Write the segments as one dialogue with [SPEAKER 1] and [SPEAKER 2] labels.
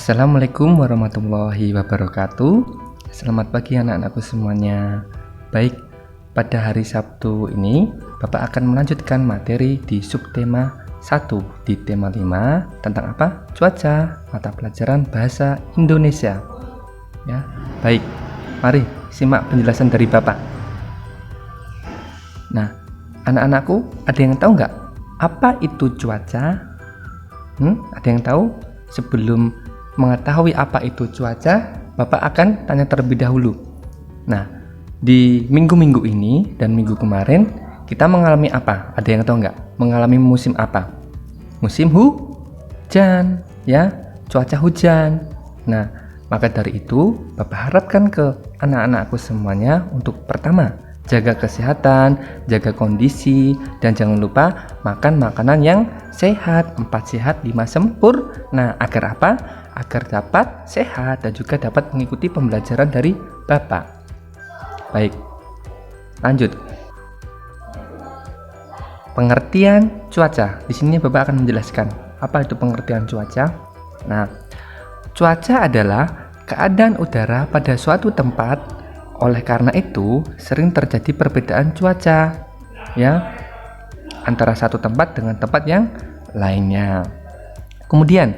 [SPEAKER 1] Assalamualaikum warahmatullahi wabarakatuh. Selamat pagi anak-anakku semuanya. Baik, pada hari Sabtu ini Bapak akan melanjutkan materi di subtema 1 di tema 5 tentang apa? Cuaca, mata pelajaran bahasa Indonesia. Ya, baik. Mari simak penjelasan dari Bapak. Nah, anak-anakku, ada yang tahu nggak apa itu cuaca? Ada yang tahu? Sebelum mengetahui apa itu cuaca, Bapak akan tanya terlebih dahulu. Nah, di minggu-minggu ini dan minggu kemarin kita mengalami apa? Ada yang tahu nggak? Mengalami musim apa? Musim hujan, ya, cuaca hujan. Nah, maka dari itu Bapak harapkan ke anak-anakku semuanya untuk pertama, jaga kesehatan, jaga kondisi, dan jangan lupa makan makanan yang sehat, 4 sehat 5 sempurna. Agar apa? Agar dapat sehat dan juga dapat mengikuti pembelajaran dari Bapak. Baik, lanjut. Pengertian cuaca. Di sini Bapak akan menjelaskan apa itu pengertian cuaca. Nah, cuaca adalah keadaan udara pada suatu tempat. Oleh karena itu, sering terjadi perbedaan cuaca, ya, antara satu tempat dengan tempat yang lainnya. Kemudian,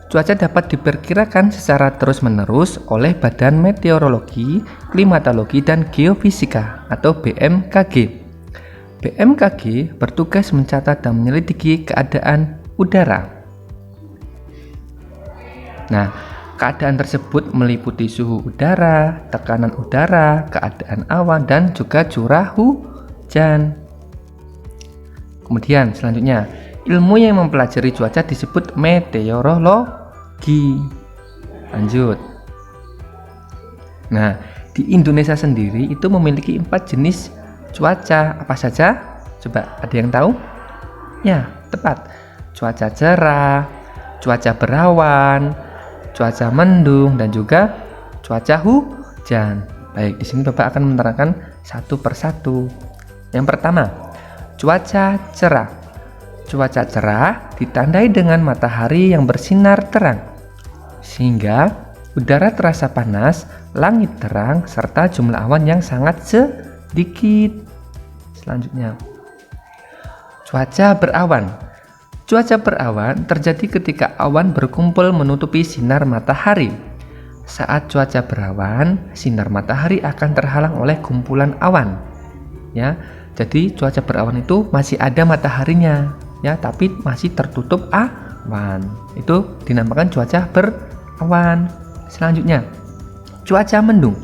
[SPEAKER 1] cuaca dapat diperkirakan secara terus-menerus oleh Badan Meteorologi, Klimatologi, dan Geofisika atau BMKG. BMKG bertugas mencatat dan menyelidiki keadaan udara. Nah, keadaan tersebut meliputi suhu udara, tekanan udara, keadaan awan, dan juga curah hujan. Kemudian selanjutnya, ilmu yang mempelajari cuaca disebut meteorologi. Lanjut. Nah, di Indonesia sendiri itu memiliki 4 jenis cuaca. Apa saja? Coba ada yang tahu? Ya, tepat. Cuaca cerah, cuaca berawan, cuaca mendung, dan juga cuaca hujan. Baik, di sini Bapak akan menerangkan satu persatu. Yang pertama, cuaca cerah. Cuaca cerah ditandai dengan matahari yang bersinar terang, sehingga udara terasa panas, langit terang, serta jumlah awan yang sangat sedikit. Selanjutnya, cuaca berawan. Cuaca berawan terjadi ketika awan berkumpul menutupi sinar matahari. Saat cuaca berawan, sinar matahari akan terhalang oleh kumpulan awan. Ya, jadi cuaca berawan itu masih ada mataharinya, ya, tapi masih tertutup awan. Itu dinamakan cuaca berawan. Selanjutnya, cuaca mendung.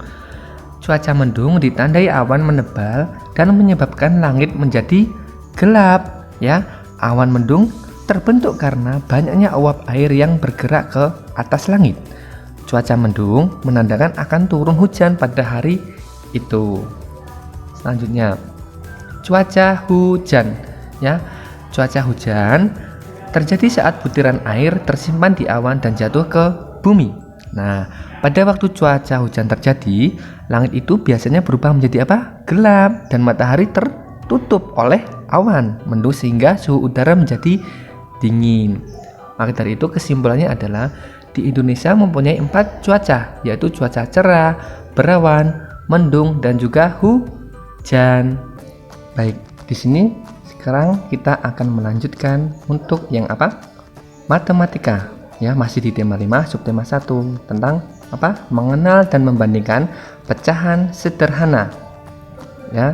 [SPEAKER 1] Cuaca mendung ditandai awan menebal dan menyebabkan langit menjadi gelap, ya. Awan mendung terbentuk karena banyaknya uap air yang bergerak ke atas langit. Cuaca mendung menandakan akan turun hujan pada hari itu. Selanjutnya, cuaca hujan, ya. Cuaca hujan terjadi saat butiran air tersimpan di awan dan jatuh ke bumi. Nah, pada waktu cuaca hujan terjadi, langit itu biasanya berubah menjadi apa? Gelap, dan matahari tertutup oleh awan mendung sehingga suhu udara menjadi dingin. Maka dari itu kesimpulannya adalah di Indonesia mempunyai 4 cuaca, yaitu cuaca cerah, berawan, mendung, dan juga hujan. Baik, di sini sekarang kita akan melanjutkan untuk yang apa? Matematika, ya, masih di tema 5 subtema 1 tentang apa? Mengenal dan membandingkan pecahan sederhana. Ya,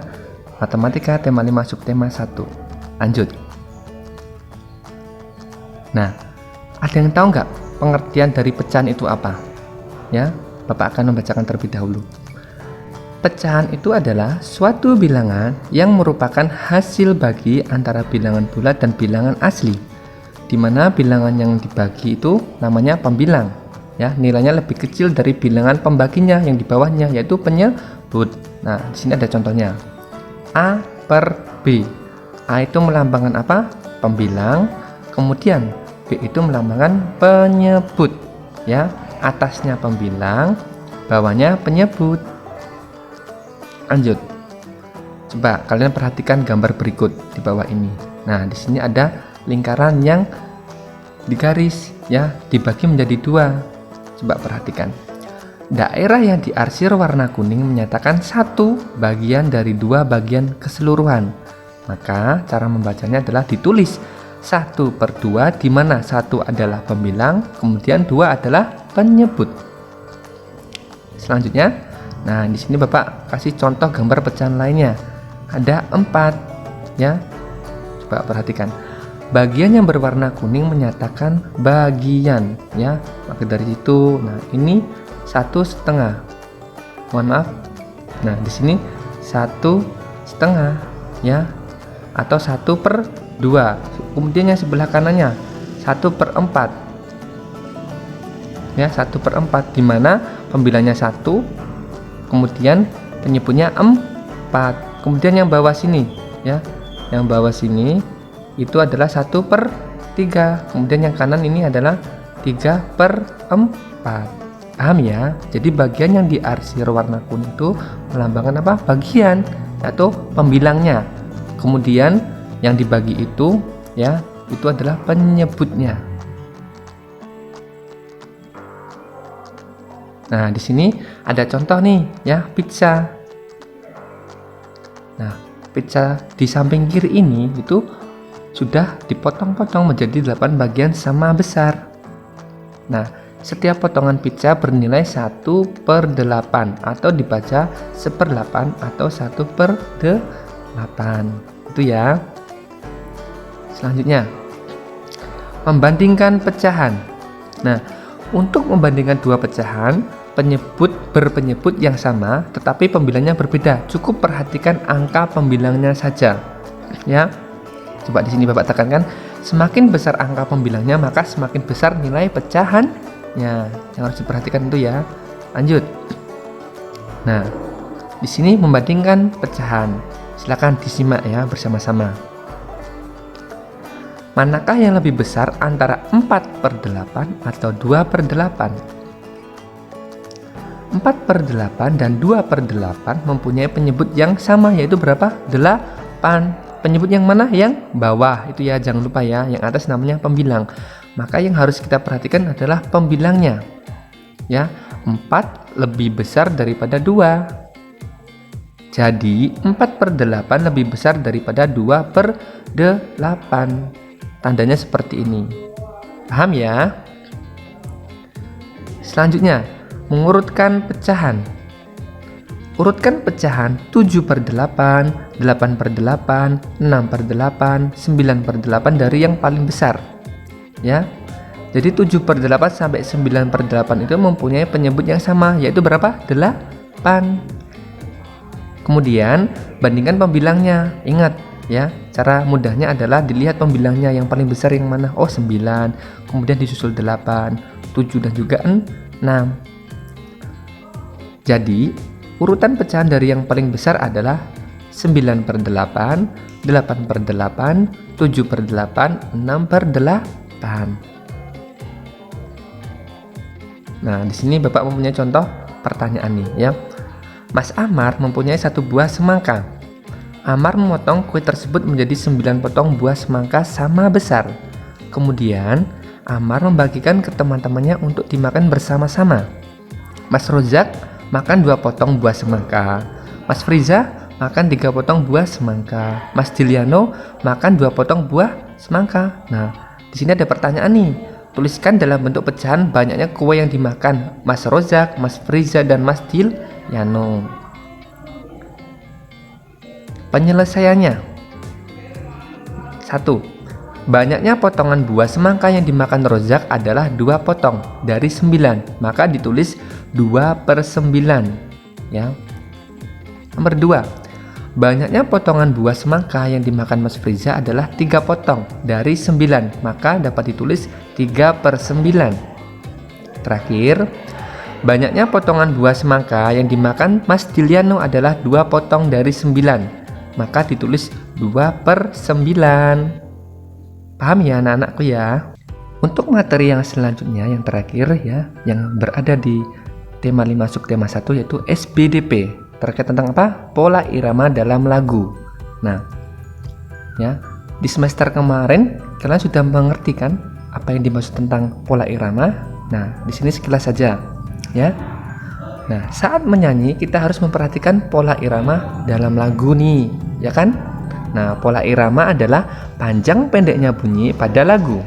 [SPEAKER 1] matematika tema 5 subtema 1. Lanjut. Nah, ada yang tahu nggak pengertian dari pecahan itu apa? Ya, Bapak akan membacakan terlebih dahulu. Pecahan itu adalah suatu bilangan yang merupakan hasil bagi antara bilangan bulat dan bilangan asli, di mana bilangan yang dibagi itu namanya pembilang, ya, nilainya lebih kecil dari bilangan pembaginya yang di bawahnya, yaitu penyebut. Nah, di sini ada contohnya. A per B. A itu melambangkan apa? Pembilang. Kemudian B itu melambangkan penyebut, ya. Atasnya pembilang, bawahnya penyebut. Lanjut. Coba kalian perhatikan gambar berikut di bawah ini. Nah, di sini ada lingkaran yang digaris, ya, dibagi menjadi 2. Coba perhatikan. Daerah yang diarsir warna kuning menyatakan satu bagian dari dua bagian keseluruhan. Maka cara membacanya adalah ditulis 1/2, di mana 1 adalah pembilang, kemudian 2 adalah penyebut. Selanjutnya, nah di sini Bapak kasih contoh gambar pecahan lainnya. Ada 4 ya. Coba perhatikan. Bagian yang berwarna kuning menyatakan bagian ya. Maka dari itu, nah ini 1/2. Mohon maaf. Nah, di sini 1/2 ya, atau 1/2. Kemudian yang sebelah kanannya 1/4. Ya, 1/4, di mana pembilangnya 1, kemudian penyebutnya 4. Kemudian yang bawah sini ya. Yang bawah sini itu adalah 1/3. Kemudian yang kanan ini adalah 3/4. Paham ya? Jadi bagian yang diarsir warna kuning itu melambangkan apa? Bagian atau pembilangnya. Kemudian yang dibagi itu ya, itu adalah penyebutnya. Nah, di sini ada contoh nih ya, pizza. Nah, pizza di samping kiri ini itu sudah dipotong-potong menjadi 8 bagian sama besar. Nah, setiap potongan pizza bernilai 1/8 atau dibaca 1/8 atau 1/8. Itu ya. Selanjutnya, membandingkan pecahan. Nah, untuk membandingkan dua pecahan, berpenyebut yang sama tetapi pembilangnya berbeda. Cukup perhatikan angka pembilangnya saja. Ya. Coba di sini Bapak tekankan, semakin besar angka pembilangnya maka semakin besar nilai pecahan. Ya, yang harus diperhatikan itu ya. Lanjut. Nah, di sini membandingkan pecahan. Silakan disimak ya bersama-sama. Manakah yang lebih besar antara 4/8 atau 2/8? 4/8 dan 2/8 mempunyai penyebut yang sama, yaitu berapa? 8. Penyebut yang mana? Yang bawah itu ya, jangan lupa ya. Yang atas namanya pembilang. Maka yang harus kita perhatikan adalah pembilangnya. Ya, 4 lebih besar daripada 2. Jadi 4/8 lebih besar daripada 2/8. Tandanya seperti ini. Paham ya? Selanjutnya, mengurutkan pecahan. Urutkan pecahan 7/8, 8/8, 6/8, 9/8 dari yang paling besar. Ya. Jadi 7/8 sampai 9/8 itu mempunyai penyebut yang sama, yaitu berapa? 8. Kemudian bandingkan pembilangnya. Ingat ya, cara mudahnya adalah dilihat pembilangnya yang paling besar yang mana. Oh, 9, kemudian disusul 8, 7 dan juga 6. Jadi urutan pecahan dari yang paling besar adalah 9/8, 8/8, 7/8, 6/8. Nah, di sini Bapak mempunyai contoh pertanyaan nih ya. Mas Amar mempunyai 1 buah semangka. Amar memotong kue tersebut menjadi 9 potong buah semangka sama besar. Kemudian Amar membagikan ke teman-temannya untuk dimakan bersama-sama. Mas Rozak makan 2 potong buah semangka. Mas Friza makan 3 potong buah semangka. Mas Diliano makan 2 potong buah semangka. Nah, di sini ada pertanyaan nih. Tuliskan dalam bentuk pecahan banyaknya kue yang dimakan Mas Rozak, Mas Friza, dan Mas Diliano. Penyelesaiannya. 1. Banyaknya potongan buah semangka yang dimakan Rozak adalah 2 potong dari 9, maka ditulis 2/9 ya. Nomor 2. Banyaknya potongan buah semangka yang dimakan Mas Friza adalah 3 potong dari 9, maka dapat ditulis 3/9. Terakhir, banyaknya potongan buah semangka yang dimakan Mas Diliano adalah 2 potong dari 9, maka ditulis 2/9. Paham ya anak-anakku ya? Untuk materi yang selanjutnya, yang terakhir ya, yang berada di tema 5 subtema 1 yaitu SBDP. Terkait tentang apa? Pola irama dalam lagu. Nah, ya, di semester kemarin kalian sudah mengerti kan apa yang dimaksud tentang pola irama? Nah, di sini sekilas saja ya. Nah, saat menyanyi kita harus memperhatikan pola irama dalam lagu nih, ya kan? Nah, pola irama adalah panjang pendeknya bunyi pada lagu.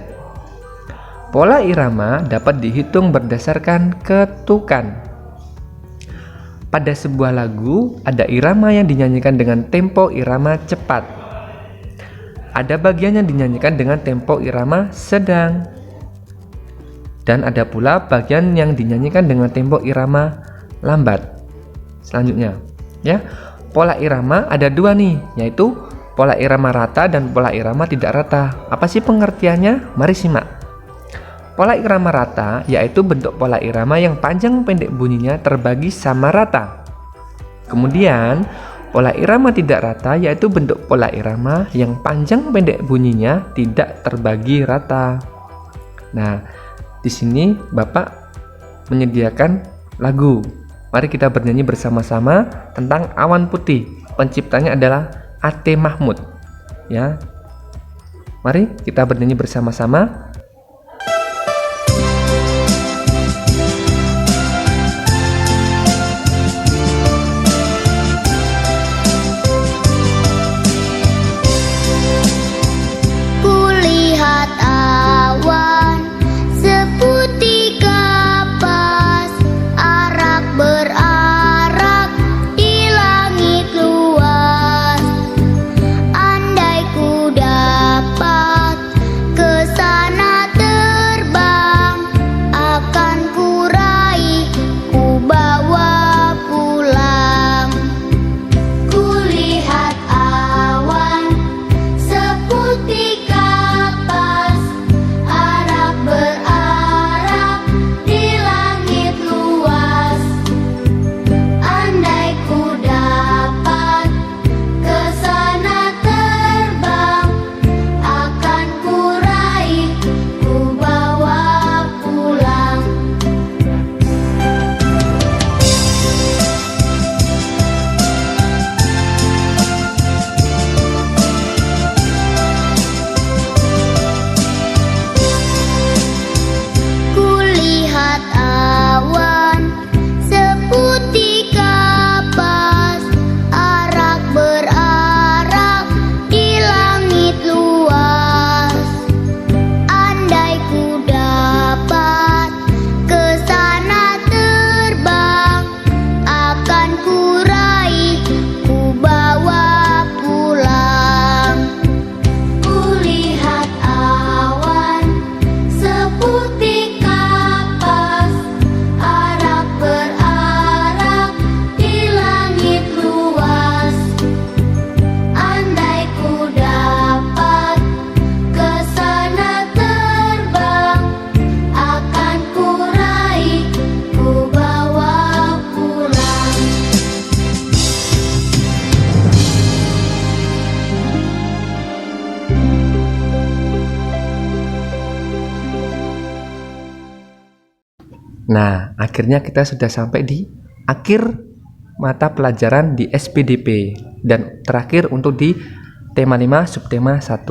[SPEAKER 1] Pola irama dapat dihitung berdasarkan ketukan. Pada sebuah lagu, ada irama yang dinyanyikan dengan tempo irama cepat. Ada bagian yang dinyanyikan dengan tempo irama sedang. Dan ada pula bagian yang dinyanyikan dengan tempo irama lambat. Selanjutnya, ya, pola irama ada dua nih, yaitu pola irama rata dan pola irama tidak rata. Apa sih pengertiannya? Mari simak. Pola irama rata yaitu bentuk pola irama yang panjang pendek bunyinya terbagi sama rata. Kemudian, pola irama tidak rata yaitu bentuk pola irama yang panjang pendek bunyinya tidak terbagi rata. Nah, di sini Bapak menyediakan lagu. Mari kita bernyanyi bersama-sama tentang Awan Putih. Penciptanya adalah A.T. Mahmud. Ya. Mari kita bernyanyi bersama-sama.
[SPEAKER 2] Kulihat awan seputih kapas, arak berarak di langit luas. Andai ku dapat ke sana terbang, akan ku raih, ku bawa pulang. Kulihat awan seputih kapas, arak berarak di langit luas. Andai ku dapat ke sana terbang, akan ku raih, ku bawa pulang. Kulihat awan seputih kapas, arak berarak di langit luas. Andai ku dapat ke sana terbang, akan ku raih, ku bawa pulang. Kulihat awan seputih kapas, arak berarak di langit luas. Andai ku dapat ke sana terbang, akan ku raih, ku bawa pulang.
[SPEAKER 1] Nah, akhirnya kita sudah sampai di akhir mata pelajaran di SPDP dan terakhir untuk di tema 5 subtema 1.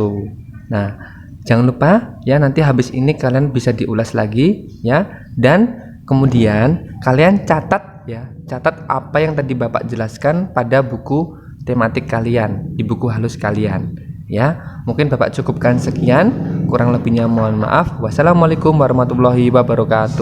[SPEAKER 1] Nah, jangan lupa ya, nanti habis ini kalian bisa diulas lagi ya, dan kemudian kalian catat ya, catat apa yang tadi Bapak jelaskan pada buku tematik kalian, di buku halus kalian ya. Mungkin Bapak cukupkan sekian, kurang lebihnya mohon maaf. Wassalamualaikum warahmatullahi wabarakatuh.